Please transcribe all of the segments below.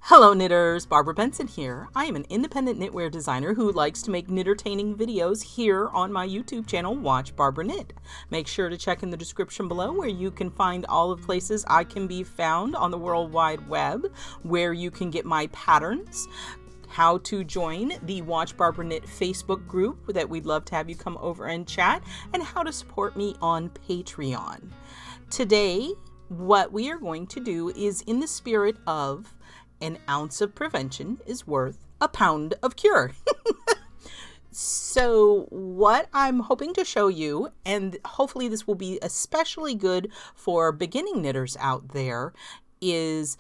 Hello knitters, Barbara Benson here. I am an independent knitwear designer who likes to make knittertaining videos here on my YouTube channel, Watch Barbara Knit. Make sure to check in the description below where you can find all of the places I can be found on the World Wide Web, where you can get my patterns, how to join the Watch Barbara Knit Facebook group that we'd love to have you come over and chat, and how to support me on Patreon. Today, what we are going to do is in the spirit of an ounce of prevention is worth a pound of cure. So what I'm hoping to show you, and hopefully this will be especially good for beginning knitters out there, is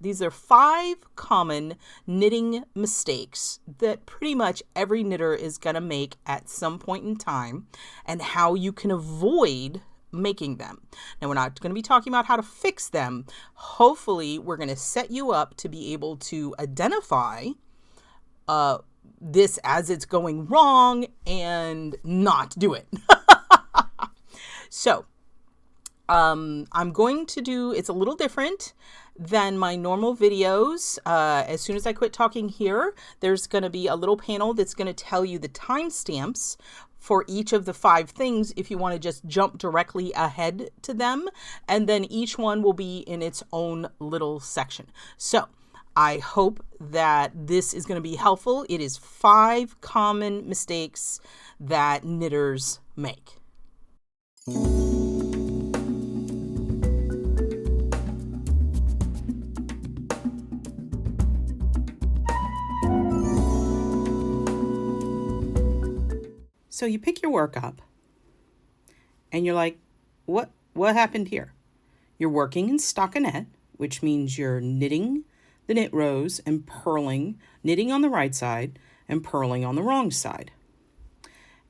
these are 5 common knitting mistakes that pretty much every knitter is going to make at some point in time, and how you can avoid making them. Now, we're not going to be talking about how to fix them. Hopefully, we're going to set you up to be able to identify this as it's going wrong and not do it. So, I'm going to do, it's a little different than my normal videos. As soon as I quit talking here, there's going to be a little panel that's going to tell you the timestamps for each of the 5 things if you want to just jump directly ahead to them. And then each one will be in its own little section. So I hope that this is going to be helpful. It is 5 common mistakes that knitters make. So you pick your work up and you're like, what happened here? You're working in stockinette, which means you're knitting the knit rows and purling, knitting on the right side and purling on the wrong side.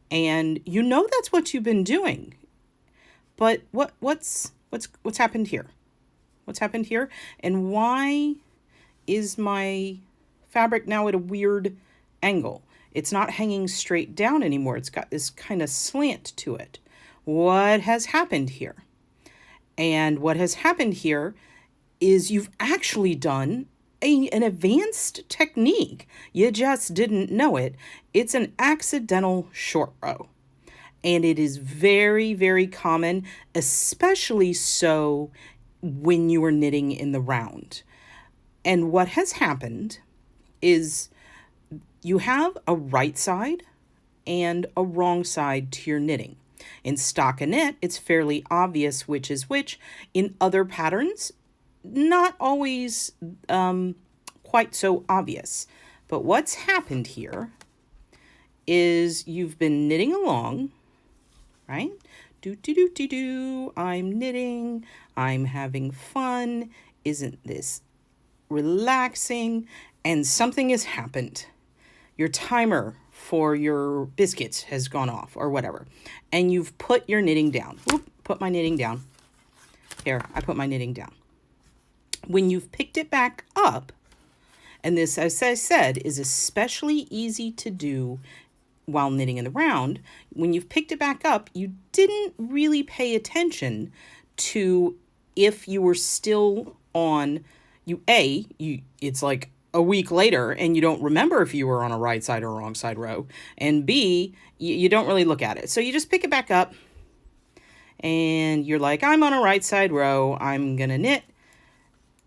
And you know that's what you've been doing. But what's happened here? What's happened here? And why is my fabric now at a weird angle? It's not hanging straight down anymore. It's got this kind of slant to it. What has happened here? And what has happened here is you've actually done an advanced technique. You just didn't know it. It's an accidental short row. And it is very, very common, especially so when you are knitting in the round. And what has happened is you have a right side and a wrong side to your knitting. In stockinette, it's fairly obvious which is which. In other patterns, not always quite so obvious. But what's happened here is you've been knitting along, right? Do, I'm knitting, I'm having fun. Isn't this relaxing? And something has happened. Your timer for your biscuits has gone off or whatever, and you've put your knitting down. Oop, put my knitting down. Here, I put my knitting down. When you've picked it back up, and this, as I said, is especially easy to do while knitting in the round, when you've picked it back up, you didn't really pay attention to if you were still on, it's like a week later and you don't remember if you were on a right side or wrong side row, and B, you don't really look at it. So you just pick it back up and you're like, I'm on a right side row, I'm gonna knit,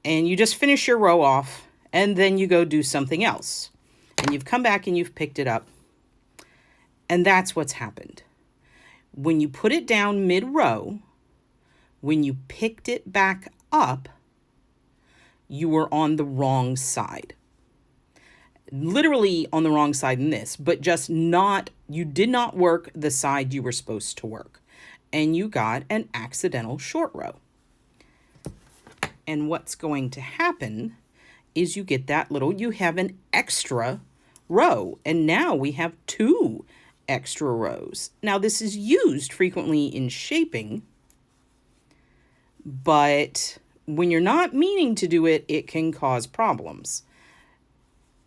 and you just finish your row off and then you go do something else, and you've come back and you've picked it up. And that's what's happened. When you put it down mid-row, when you picked it back up, you were on the wrong side. Literally on the wrong side in this, but you did not work the side you were supposed to work. And you got an accidental short row. And what's going to happen is you have an extra row. And now we have 2 extra rows. Now this is used frequently in shaping, but when you're not meaning to do it, it can cause problems.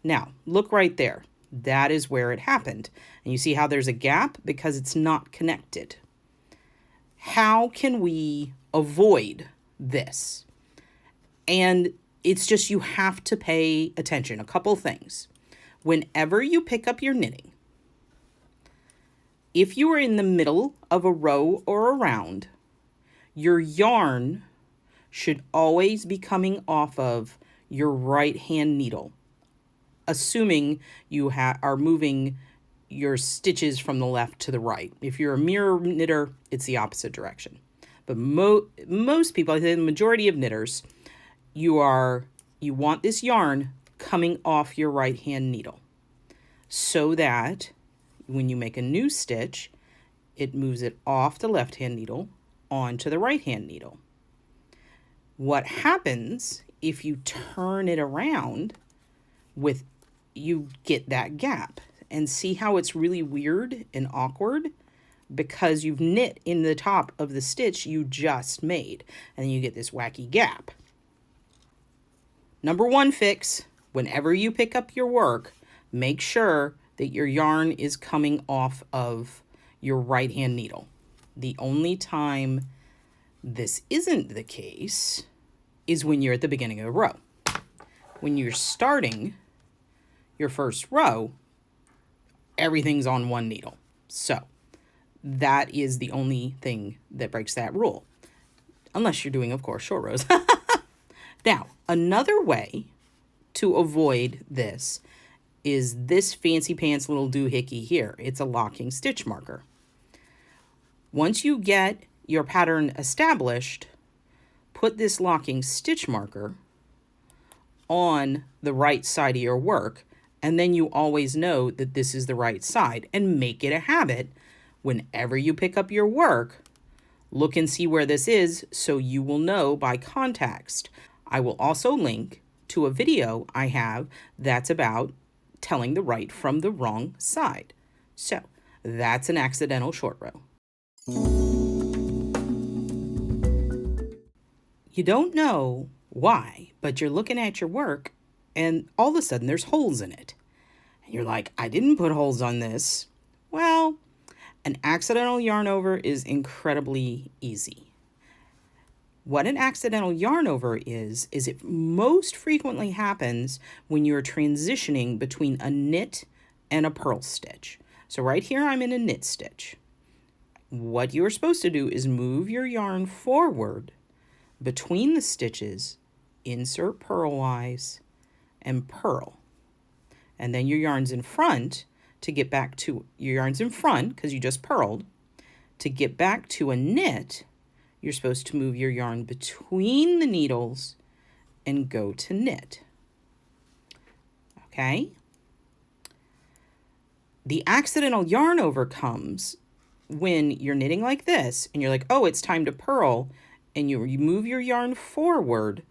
Now, look right there. That is where it happened. And you see how there's a gap because it's not connected. How can we avoid this? And It's just you have to pay attention. A couple things. Whenever you pick up your knitting, if you are in the middle of a row or a round, your yarn should always be coming off of your right hand needle, assuming you are moving your stitches from the left to the right. If you're a mirror knitter, it's the opposite direction. But most people, I think the majority of knitters, you want this yarn coming off your right hand needle so that when you make a new stitch, it moves it off the left hand needle onto the right hand needle. What happens if you turn it around you get that gap, and see how it's really weird and awkward because you've knit in the top of the stitch you just made, and then you get this wacky gap. Number one fix, whenever you pick up your work, make sure that your yarn is coming off of your right hand needle. The only time this isn't the case is when you're at the beginning of a row. When you're starting your first row, everything's on one needle. So that is the only thing that breaks that rule. Unless you're doing, of course, short rows. Now, another way to avoid this is this fancy pants little doohickey here. It's a locking stitch marker. Once you get your pattern established, put this locking stitch marker on the right side of your work, and then you always know that this is the right side, and make it a habit. Whenever you pick up your work, look and see where this is so you will know by context. I will also link to a video I have that's about telling the right from the wrong side. So that's an accidental short row. You don't know why, but you're looking at your work and all of a sudden there's holes in it. And you're like, I didn't put holes on this. Well, an accidental yarn over is incredibly easy. What an accidental yarn over is it most frequently happens when you're transitioning between a knit and a purl stitch. So right here, I'm in a knit stitch. What you're supposed to do is move your yarn forward between the stitches, insert purlwise, and purl. And then your yarn's in front to get back to, your yarn's in front because you just purled. To get back to a knit, you're supposed to move your yarn between the needles and go to knit. Okay? The accidental yarn over comes when you're knitting like this and you're like, oh, it's time to purl, and you move your yarn forward,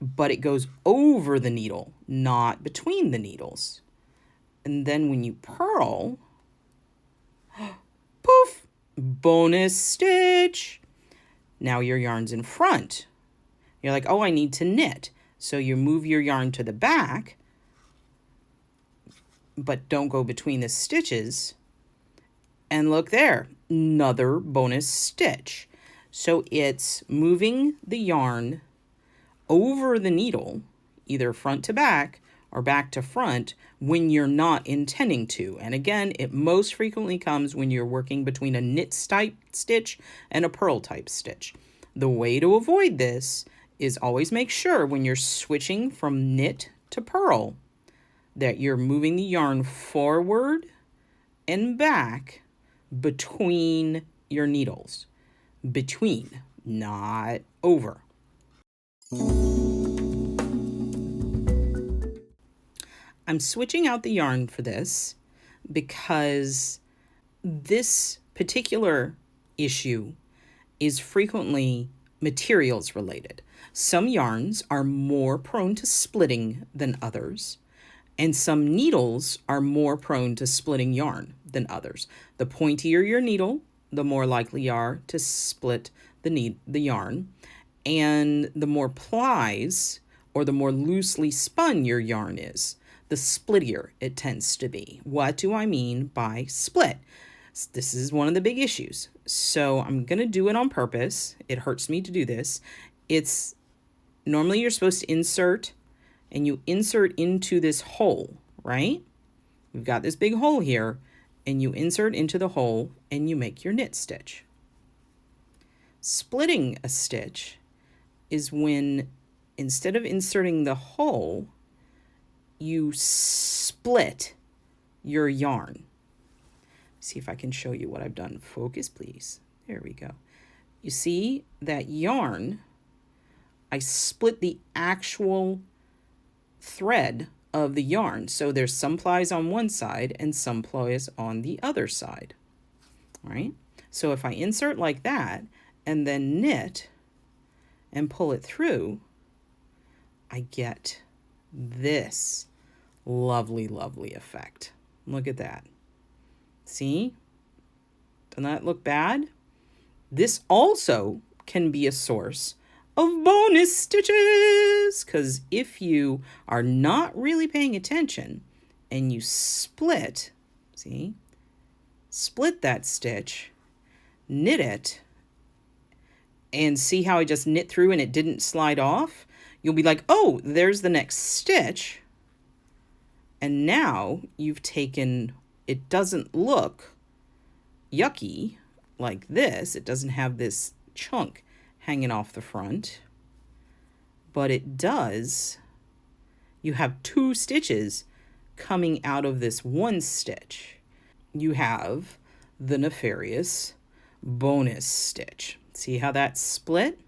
but it goes over the needle, not between the needles. And then when you purl, poof, bonus stitch. Now your yarn's in front. You're like, oh, I need to knit. So you move your yarn to the back, but don't go between the stitches. And look there, another bonus stitch. So it's moving the yarn over the needle, either front to back or back to front, when you're not intending to. And again, it most frequently comes when you're working between a knit type stitch and a purl type stitch. The way to avoid this is always make sure when you're switching from knit to purl that you're moving the yarn forward and back between your needles. Between, not over. I'm switching out the yarn for this because this particular issue is frequently materials related. Some yarns are more prone to splitting than others, and some needles are more prone to splitting yarn than others. The pointier your needle, the more likely you are to split the yarn, and the more plies or the more loosely spun your yarn is, the splittier it tends to be. What do I mean by split? This is one of the big issues. So I'm going to do it on purpose. It hurts me to do this. It's normally you're supposed to insert, and you insert into this hole, right? We've got this big hole here, and you insert into the hole and you make your knit stitch. Splitting a stitch is when instead of inserting the hole, you split your yarn. See if I can show you what I've done. Focus, please. There we go. You see that yarn, I split the actual thread of the yarn. So there's some plies on one side and some plies on the other side. All right. So if I insert like that and then knit and pull it through, I get this lovely, lovely effect. Look at that. See? Doesn't that look bad? This also can be a source of bonus stitches, because if you are not really paying attention and you split, see, split that stitch, knit it, and see how I just knit through and it didn't slide off, you'll be like, oh, there's the next stitch. And now you've taken, it doesn't look yucky like this. It doesn't have this chunk hanging off the front, but it does. You have two stitches coming out of this one stitch. You have the nefarious bonus stitch. See how that's split?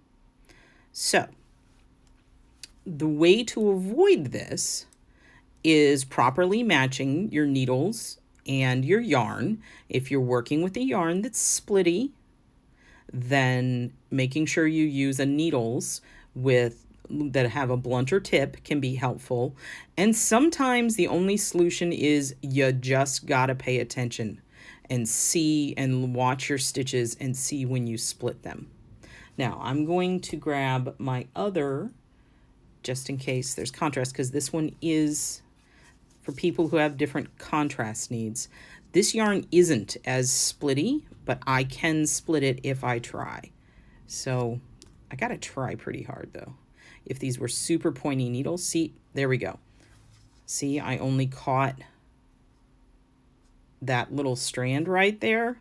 So the way to avoid this is properly matching your needles and your yarn. If you're working with a yarn that's splitty, then making sure you use a needles that have a blunter tip can be helpful. And sometimes the only solution is you just gotta pay attention and see and watch your stitches and see when you split them. Now I'm going to grab my other, just in case there's contrast, because this one is for people who have different contrast needs. This yarn isn't as splitty, but I can split it if I try. So I gotta try pretty hard though. If these were super pointy needles, see, there we go. See, I only caught that little strand right there.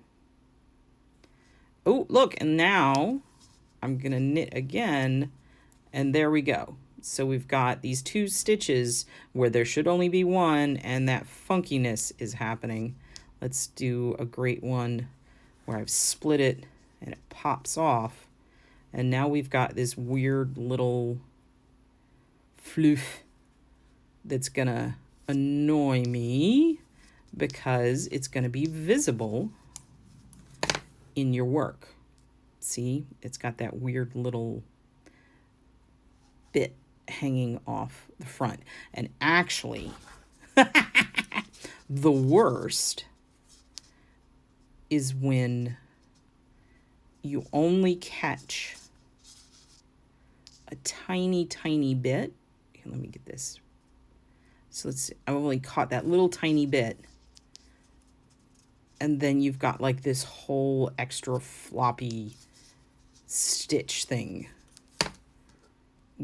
Oh, look, and now I'm gonna knit again, and there we go. So we've got these two stitches where there should only be one, and that funkiness is happening. Let's do a great one where I've split it and it pops off. And now we've got this weird little floof that's gonna annoy me because it's gonna be visible in your work. See, it's got that weird little bit hanging off the front. And actually, the worst is when you only catch a tiny, tiny bit. Here, let me get this. So let's see, I only caught that little tiny bit. And then you've got like this whole extra floppy stitch thing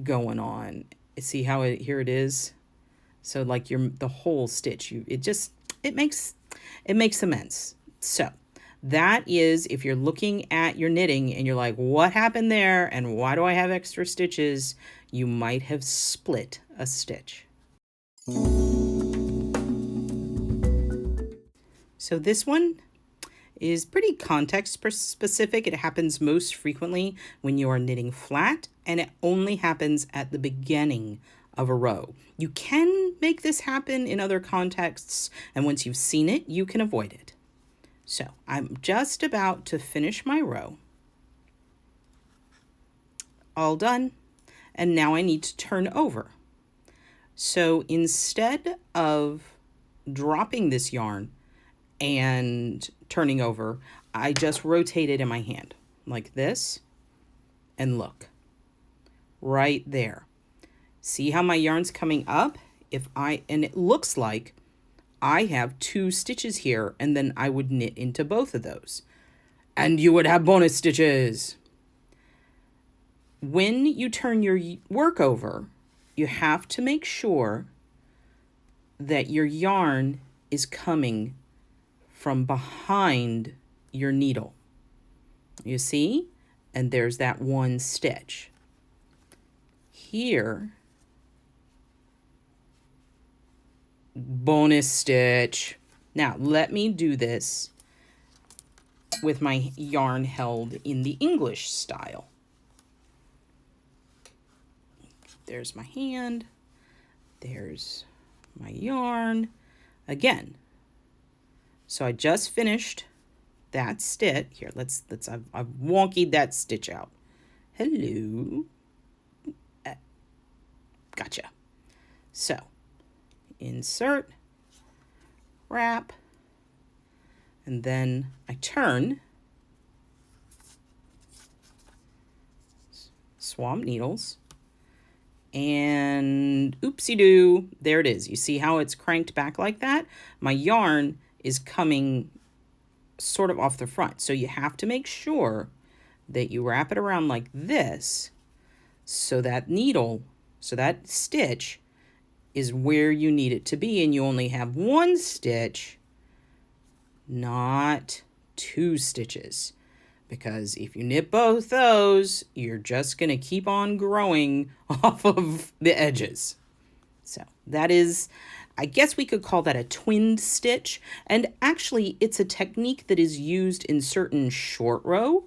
going on. See how here it is? So like the whole stitch, it makes immense. So that is if you're looking at your knitting and you're like, what happened there and why do I have extra stitches? You might have split a stitch. So this one is pretty context specific. It happens most frequently when you are knitting flat, and it only happens at the beginning of a row. You can make this happen in other contexts, and once you've seen it, you can avoid it. So I'm just about to finish my row. All done. And now I need to turn over. So instead of dropping this yarn and turning over, I just rotate it in my hand like this, and look, right there. See how my yarn's coming up? And it looks like I have two stitches here, and then I would knit into both of those, and you would have bonus stitches. When you turn your work over, you have to make sure that your yarn is coming from behind your needle. You see? And there's that one stitch. Here, bonus stitch. Now, let me do this with my yarn held in the English style. There's my hand. There's my yarn. Again. So I just finished that stitch. Here, I've wonkied that stitch out. Hello. Gotcha. So, insert, wrap, and then I turn, swap needles, and oopsie-doo, there it is. You see how it's cranked back like that? My yarn is coming sort of off the front, so you have to make sure that you wrap it around like this so that needle, so that stitch is where you need it to be, and you only have one stitch, not two stitches. Because if you knit both those, you're just going to keep on growing off of the edges. So that is, I guess we could call that a twinned stitch. And actually, it's a technique that is used in certain short row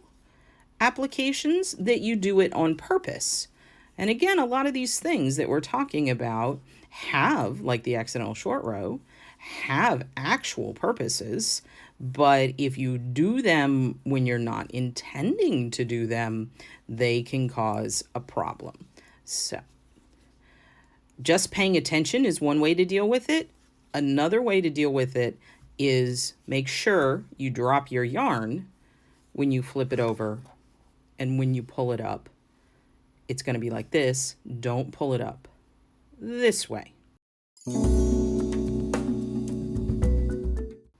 applications that you do it on purpose. And again, a lot of these things that we're talking about have, like the accidental short row, have actual purposes. But if you do them when you're not intending to do them, they can cause a problem. So just paying attention is one way to deal with it. Another way to deal with it is make sure you drop your yarn when you flip it over, and when you pull it up, it's going to be like this. Don't pull it up this way.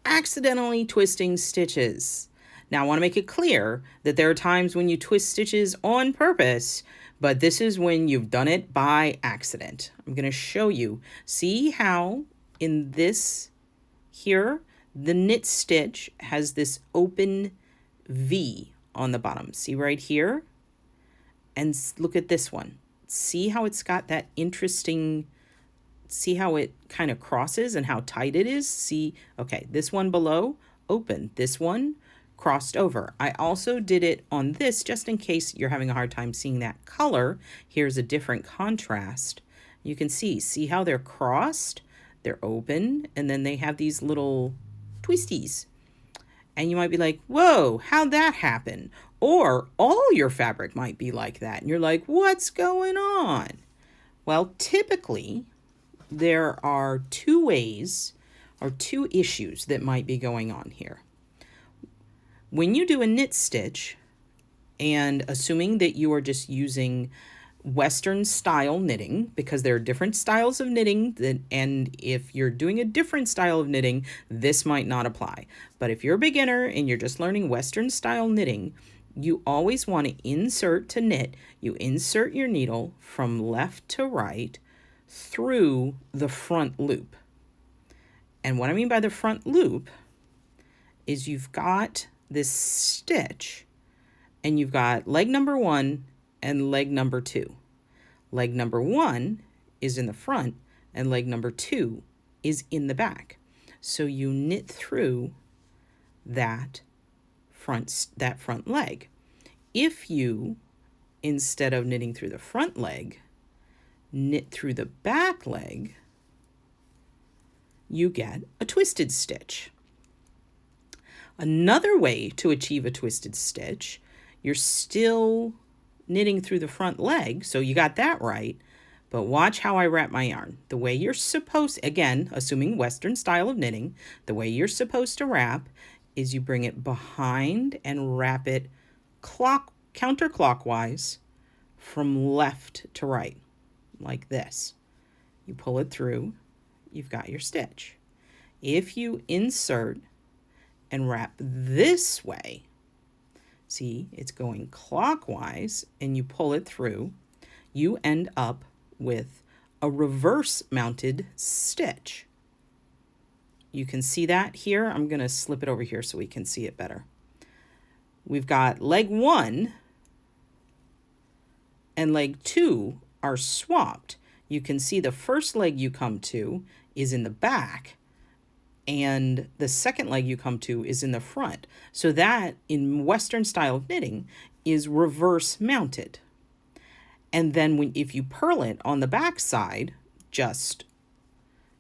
Accidentally twisting stitches. Now I want to make it clear that there are times when you twist stitches on purpose, but this is when you've done it by accident. I'm going to show you. See how in this here, the knit stitch has this open V on the bottom. See right here? And look at this one. See how it's got that interesting, see how it kind of crosses and how tight it is? See, okay, this one below, open. This one crossed over. I also did it on this just in case you're having a hard time seeing that color. Here's a different contrast. You can see how they're crossed? They're open, and then they have these little twisties. And you might be like, whoa, how'd that happen? Or all your fabric might be like that. And you're like, what's going on? Well, typically, there are two ways or two issues that might be going on here. When you do a knit stitch, and assuming that you are just using Western style knitting, because there are different styles of knitting, and if you're doing a different style of knitting, this might not apply. But if you're a beginner and you're just learning Western style knitting, you always want to insert to knit. You insert your needle from left to right through the front loop. And what I mean by the front loop is you've got this stitch, and you've got leg number 1 and leg number 2. Leg number 1 is in the front, and leg number 2 is in the back. So you knit through that front leg. If you, instead of knitting through the front leg, knit through the back leg, you get a twisted stitch. Another way to achieve a twisted stitch, you're still knitting through the front leg, so you got that right, but watch how I wrap my yarn. The way you're supposed, again, assuming Western style of knitting, the way you're supposed to wrap is you bring it behind and wrap it counterclockwise from left to right, like this. You pull it through, you've got your stitch. If you insert and wrap this way, See, it's going clockwise, and you pull it through, you end up with a reverse mounted stitch. You can see that here. I'm going to slip it over here so we can see it better. We've got leg 1 and leg 2 are swapped. You can see the first leg you come to is in the back, and the second leg you come to is in the front. So that, in Western style of knitting, is reverse mounted. And then if you purl it on the back side, just,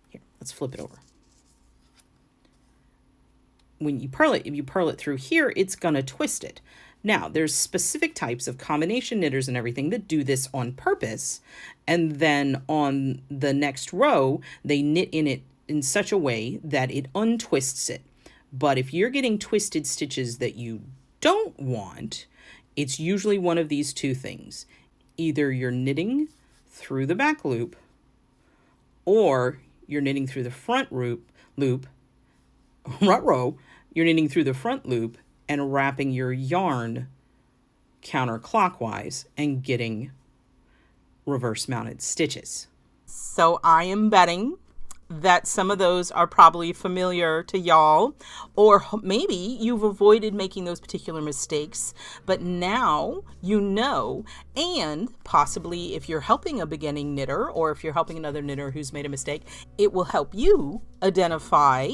here, let's flip it over. When you purl it, if you purl it through here, it's going to twist it. Now, there's specific types of combination knitters and everything that do this on purpose. And then on the next row, they knit in it in such a way that it untwists it. But if you're getting twisted stitches that you don't want, it's usually one of these two things. Either you're knitting through the back loop, or you're knitting through the front row, you're knitting through the front loop and wrapping your yarn counterclockwise and getting reverse mounted stitches. So I am betting that some of those are probably familiar to y'all, or maybe you've avoided making those particular mistakes, but now you know. And possibly if you're helping a beginning knitter, or if you're helping another knitter who's made a mistake, it will help you identify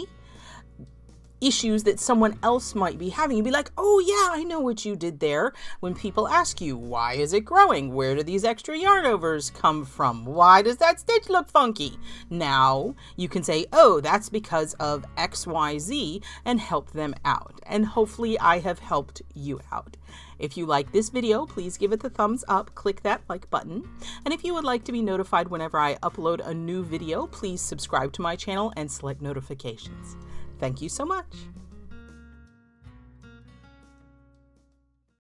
issues that someone else might be having. You'd be like, oh yeah, I know what you did there. When people ask you, why is it growing? Where do these extra yarn overs come from? Why does that stitch look funky? Now you can say, oh, that's because of XYZ, and help them out. And hopefully I have helped you out. If you like this video, please give it the thumbs up, click that like button. And if you would like to be notified whenever I upload a new video, please subscribe to my channel and select notifications. Thank you so much.